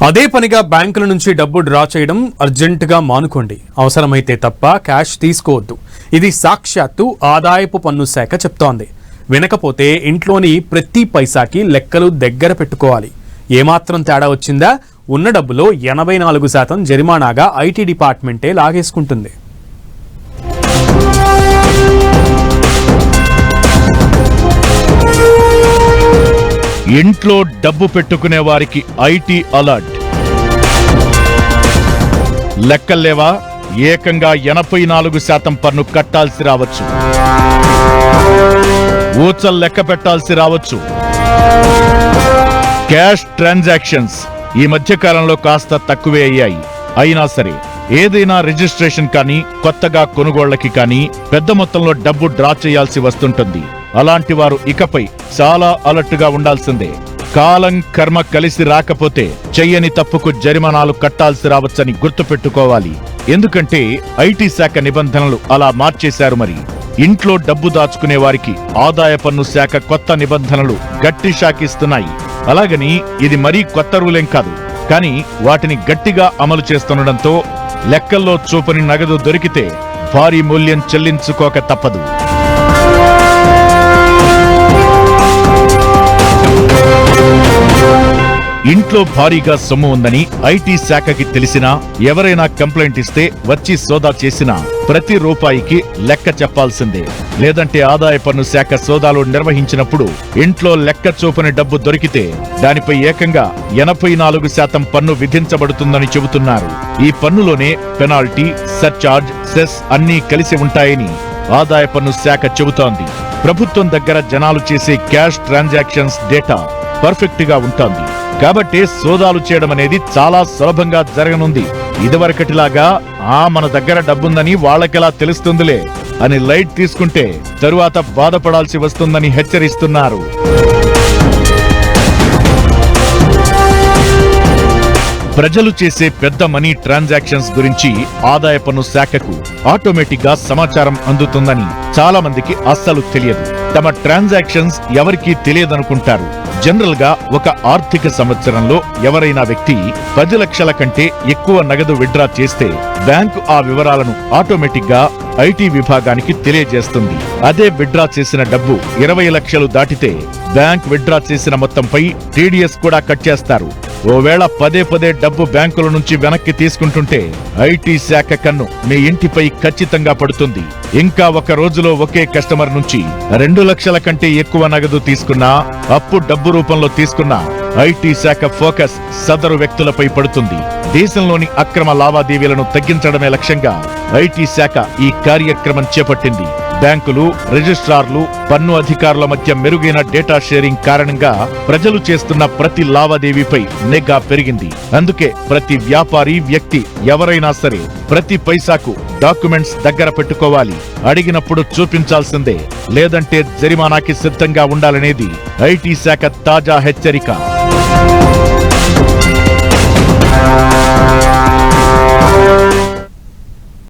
అదే పనిగా బ్యాంకుల నుంచి డబ్బు డ్రా చేయడం అర్జెంటుగా మానుకోండి. అవసరమైతే తప్ప క్యాష్ తీసుకోవద్దు. ఇది సాక్షాత్తు ఆదాయపు పన్ను శాఖ చెప్తోంది. వినకపోతే ఇంట్లోని ప్రతి పైసాకి లెక్కలు దగ్గర పెట్టుకోవాలి. ఏమాత్రం తేడా వచ్చిందా ఉన్న డబ్బులో 84% జరిమానాగా ఐటీ డిపార్ట్మెంటే లాగేసుకుంటుంది. ఇంట్లో డబ్బు పెట్టుకునే వారికి ఐటీ అలర్ట్. లెక్కల్లేవా? ఏకంగా 84% పన్ను కట్టాల్సి రావచ్చు. ఊచల్ లెక్క పెట్టాల్సి రావచ్చు. క్యాష్ ట్రాన్సాక్షన్స్ ఈ మధ్య కాలంలో కాస్త తక్కువే అయ్యాయి. అయినా సరే ఏదైనా రిజిస్ట్రేషన్ కానీ కొత్తగా కొనుగోళ్లకి కానీ పెద్ద మొత్తంలో డబ్బు డ్రా చేయాల్సి వస్తుంటుంది. అలాంటి వారు ఇకపై చాలా అలర్ట్గా ఉండాల్సిందే. కాలం కర్మ కలిసి రాకపోతే చెయ్యని తప్పుకు జరిమానాలు కట్టాల్సి రావచ్చని గుర్తుపెట్టుకోవాలి. ఎందుకంటే ఐటీ శాఖ నిబంధనలు అలా మార్చేశారు. మరి ఇంట్లో డబ్బు దాచుకునే వారికి ఆదాయ పన్ను శాఖ కొత్త నిబంధనలు గట్టి షాకిస్తున్నాయి. అలాగని ఇది మరీ కొత్త రూలేం కాదు, కానీ వాటిని గట్టిగా అమలు చేస్తుండటంతో లెక్కల్లో చూపని నగదు దొరికితే భారీ మూల్యం చెల్లించుకోక తప్పదు. ఇంట్లో భారీగా సొమ్ము ఉందని ఐటీ శాఖకి తెలిసినా ఎవరైనా కంప్లైంట్ ఇస్తే వచ్చి సోదా చేసినా ప్రతి రూపాయికి లెక్క చెప్పాల్సిందే. లేదంటే ఆదాయ పన్ను శాఖ సోదాలు నిర్వహించినప్పుడు ఇంట్లో లెక్క చూపని డబ్బు దొరికితే దానిపై ఏకంగా 84% పన్ను విధించబడుతుందని చెబుతున్నారు. ఈ పన్నులోనే పెనాల్టీ, సర్చార్జ్, సెస్ అన్నీ కలిసి ఉంటాయని ఆదాయ పన్ను శాఖ చెబుతోంది. ప్రభుత్వం దగ్గర జనాలు చేసే క్యాష్ ట్రాన్సాక్షన్స్ డేటా పర్ఫెక్ట్ గా ఉంటుంది. కాబట్టి సోదాలు చేయడం అనేది చాలా సులభంగా జరగనుంది. ఇదివరకటిలాగా మన దగ్గర డబ్బుందని వాళ్ళకెలా తెలుస్తుందిలే అని లైట్ తీసుకుంటే తరువాత బాధపడాల్సి వస్తుందని హెచ్చరిస్తున్నారు. ప్రజలు చేసే పెద్ద మనీ ట్రాన్సాక్షన్స్ గురించి ఆదాయ పన్ను శాఖకు ఆటోమేటిక్ గా సమాచారం అందుతుందని చాలా మందికి అస్సలు తెలియదు. తమ ట్రాన్సాక్షన్స్ ఎవరికీ తెలియదనుకుంటారు. జనరల్ గా ఒక ఆర్థిక సంవత్సరంలో ఎవరైనా వ్యక్తి 10 లక్షల కంటే ఎక్కువ నగదు విత్డ్రా చేస్తే బ్యాంకు ఆ వివరాలను ఆటోమేటిక్ గా ఐటీ విభాగానికి తెలియజేస్తుంది. అదే విత్డ్రా చేసిన డబ్బు 20 లక్షలు దాటితే బ్యాంక్ విత్డ్రా చేసిన మొత్తంపై టీడీఎస్ కూడా కట్ చేస్తారు. ఓవేళ పదే డబ్బు బ్యాంకుల నుంచి వెనక్కి తీసుకుంటుంటే ఐటీ శాఖ కన్ను మీ ఇంటిపై ఖచ్చితంగా పడుతుంది. ఇంకా ఒక రోజులో ఒకే కస్టమర్ నుంచి 2 లక్షల కంటే ఎక్కువ నగదు తీసుకున్నా, అప్పు డబ్బు రూపంలో తీసుకున్నా ఐటీ శాఖ ఫోకస్ సదరు వ్యక్తులపై పడుతుంది. దేశంలోని అక్రమ లావాదేవీలను తగ్గించడమే లక్ష్యంగా ఐటీ శాఖ ఈ కార్యక్రమం చేపట్టింది. బ్యాంకులు, రిజిస్ట్రార్లు, పన్ను అధికారుల మధ్య మెరుగైన డేటా షేరింగ్ కారణంగా ప్రజలు చేస్తున్న ప్రతి లావాదేవీపై నిఘా పెరిగింది. అందుకే ప్రతి వ్యాపారి, వ్యక్తి ఎవరైనా సరే ప్రతి పైసాకు డాక్యుమెంట్స్ దగ్గర పెట్టుకోవాలి. అడిగినప్పుడు చూపించాల్సిందే, లేదంటే జరిమానాకి సిద్ధంగా ఉండాలనేది ఐటీ శాఖ తాజా హెచ్చరిక.